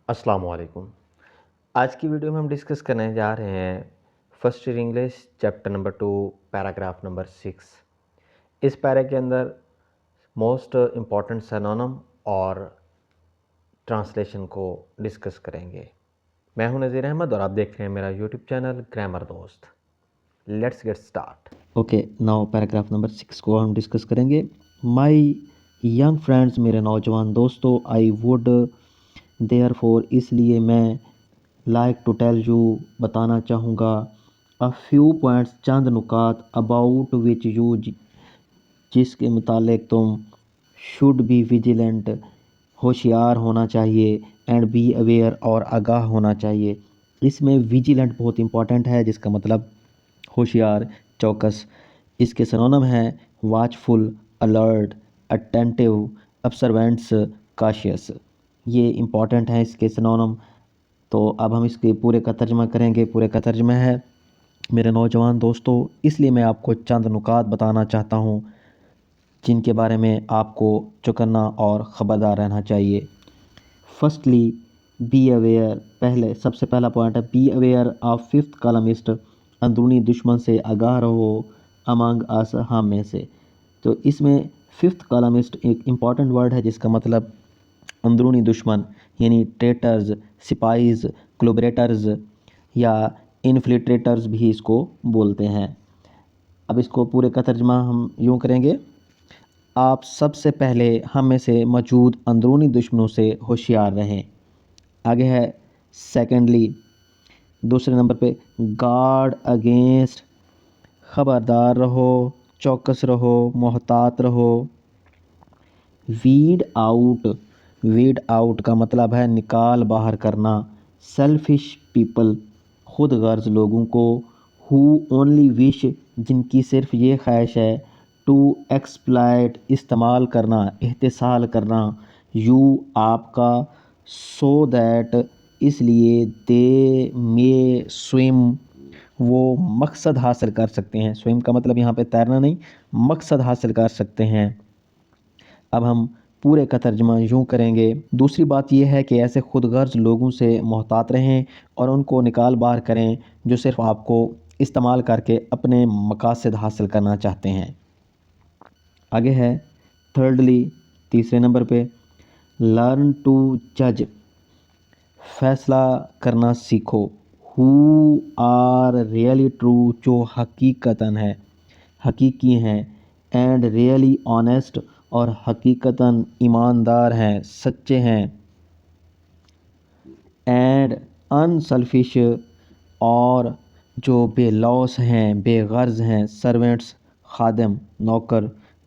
السلام علیکم۔ آج کی ویڈیو میں ہم ڈسکس کرنے جا رہے ہیں first year English chapter number 2 paragraph number 6۔ اس پیرے کے اندر موسٹ امپورٹنٹ سینونم اور ٹرانسلیشن کو ڈسکس کریں گے۔ میں ہوں نذیر احمد اور آپ دیکھ رہے ہیں میرا یوٹیوب چینل گرامر دوست۔ Let's get start. Okay, now paragraph number 6 کو ہم ڈسکس کریں گے۔ مائی ینگ فرینڈس، میرے نوجوان دوستو، آئی ووڈ دیئر فور، اس لیے میں لائک ٹو ٹیل یو، بتانا چاہوں گا، اے فیو پوائنٹس، چند نکات، اباؤٹ وچ یو، جس کے متعلق تم، شوڈ بی ویجیلنٹ، ہوشیار ہونا چاہیے، اینڈ بی اویئر، اور آگاہ ہونا چاہیے۔ اس میں ویجیلنٹ بہت امپورٹنٹ ہے، جس کا مطلب ہوشیار، چوکس۔ اس کے سنونم ہیں واچ فل، الرٹ، اٹینٹیو، ابزروینٹس، کاشیس۔ یہ امپورٹنٹ ہیں اس کے سنونم۔ تو اب ہم اس کے پورے کا ترجمہ کریں گے۔ پورے کا ترجمہ ہے، میرے نوجوان دوستو، اس لیے میں آپ کو چند نکات بتانا چاہتا ہوں جن کے بارے میں آپ کو چوکنا اور خبردار رہنا چاہیے۔ فرسٹلی، بی اویئر، سب سے پہلا پوائنٹ ہے be aware of fifth columnist, اندرونی دشمن سے آگاہ رہو، امنگ اس، ہم میں سے۔ تو اس میں ففتھ کالمسٹ ایک امپورٹنٹ ورڈ ہے جس کا مطلب اندرونی دشمن، یعنی ٹریٹرز، سپائیز، کولابریٹرز یا انفلٹریٹرز بھی اس کو بولتے ہیں۔ اب اس کو پورے کا ترجمہ ہم یوں کریں گے، آپ سب سے پہلے ہم میں سے موجود اندرونی دشمنوں سے ہوشیار رہیں۔ آگے ہے سیکنڈلی، دوسرے نمبر پہ، گارڈ اگینسٹ، خبردار رہو، چوکس رہو، محتاط رہو۔ ویڈ آؤٹ کا مطلب ہے نکال باہر کرنا، سیلفش پیپل، خود غرض لوگوں کو، ہو اونلی وش، جن کی صرف یہ خواہش ہے، ٹو ایکسپلائٹ، استعمال کرنا، استحصال کرنا، یو، آپ کا، سو دیٹ، اس لیے، دے مے سوئم، وہ مقصد حاصل کر سکتے ہیں۔ سوئم کا مطلب یہاں پہ تیرنا نہیں، مقصد حاصل کر سکتے ہیں۔ اب ہم پورے کا ترجمہ یوں کریں گے۔ دوسری بات یہ ہے کہ ایسے خود غرض لوگوں سے محتاط رہیں اور ان کو نکال باہر کریں جو صرف آپ کو استعمال کر کے اپنے مقاصد حاصل کرنا چاہتے ہیں۔ آگے ہے تھرڈلی، تیسرے نمبر پہ، لرن ٹو جج، فیصلہ کرنا سیکھو، ہو آر ریئلی ٹرو، جو حقیقتاً ہے، حقیقی ہیں، اینڈ ریئلی آنیسٹ، اور حقیقتاً ایماندار ہیں، سچے ہیں، اینڈ انسیلفش، اور جو بے لوث ہیں، بے غرض ہیں، سرونٹس، خادم، نوکر،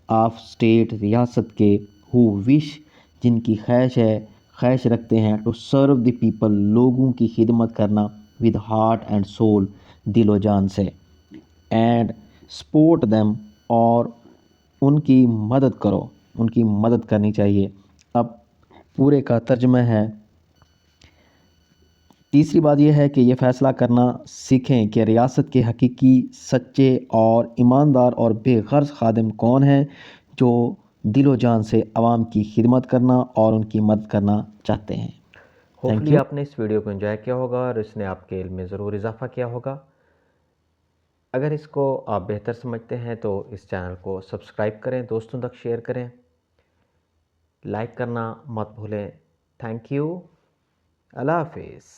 آف اسٹیٹ، ریاست کے، ہو وش، جن کی خواہش رکھتے ہیں، ٹو سرو دی پیپل، لوگوں کی خدمت کرنا، ود ہارٹ اینڈ سول، دل و جان سے، اینڈ سپورٹ دیم، اور ان کی مدد کرو، ان کی مدد کرنی چاہیے۔ اب پورے کا ترجمہ ہے، تیسری بات یہ ہے کہ یہ فیصلہ کرنا سیکھیں کہ ریاست کے حقیقی، سچے اور ایماندار اور بے غرض خادم کون ہیں، جو دل و جان سے عوام کی خدمت کرنا اور ان کی مدد کرنا چاہتے ہیں۔ Thank hopefully you. آپ نے اس ویڈیو کو انجوائے کیا ہوگا اور اس نے آپ کے علم میں ضرور اضافہ کیا ہوگا۔ اگر اس کو آپ بہتر سمجھتے ہیں تو اس چینل کو سبسکرائب کریں، دوستوں تک شیئر کریں، لائک کرنا مت بھولیں۔ تھینک یو، اللہ حافظ۔